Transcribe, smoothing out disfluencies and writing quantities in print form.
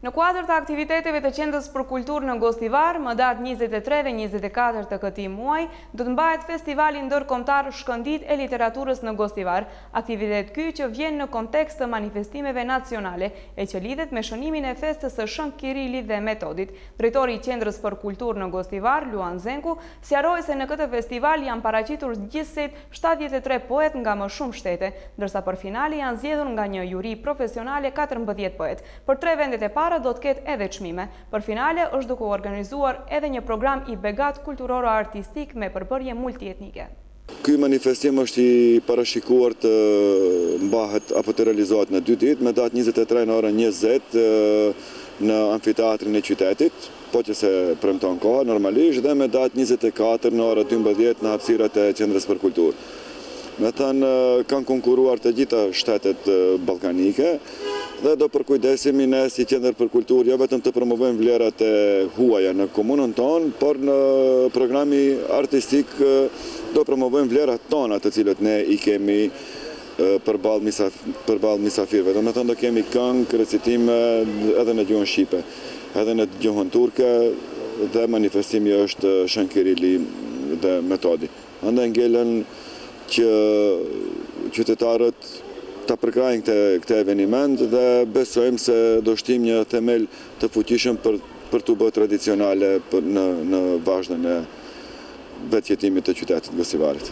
Në kuadër të aktiviteteve të Qendrës për Kulturë në Gostivar, më datë 23 dhe 24 të këtij muaji, do të mbahet festivali ndërkombëtar Shkëndijtë e literaturës në Gostivar, aktivitet ky që vjen në kontekst të manifestimeve nacionale e që lidhet me shënimin e festës së Shën Kirilit dhe Metodit. Drejtori i Qendrës për Kulturë në Gostivar, Luan Zenku, sqaroi se në këtë festival janë paraqitur gjithsej 73 poet nga më shumë shtete, ndërsa për finale janë zgjedhur nga një juri profesionale 14 poet. Për 3 vendet e do të ketë edhe çmime. Për finale është duke u organizuar edhe një program i begat kulturoro-artistik me përbërje multietnike. Ky manifestim është i parashikuar të mbahet apo të realizohet në 2 ditë, me datë 23 në orën 20 në amfiteatrin e qytetit, po që se premton koha normalisht, dhe me datë 24 në orën 12 në hapësirat e Qendrës për Kulturë. Me thënë, kanë konkuruar të gjitha shtetet ballkanike, dhe do përkujdesemi ne si Qendër për Kulturë, jo vetëm të promovojmë vlerat e huaja në komunën tonë, por në programi artistik do promovojmë vlerat tona të cilët ne i kemi përballë mysafirëve. Do me thënë do kemi këngë, recitime edhe në gjuhën shqipe, edhe në gjuhën turke, dhe manifestimi është Shën Kirili dhe Metodi. Andaj ngelen që qytetarët ta përkrajnë këtë eveniment dhe besojmë se do shtim një themel të fuqishëm për të bërë tradicionale në vazhdën e vetjetimit të qytetit Gostivarit.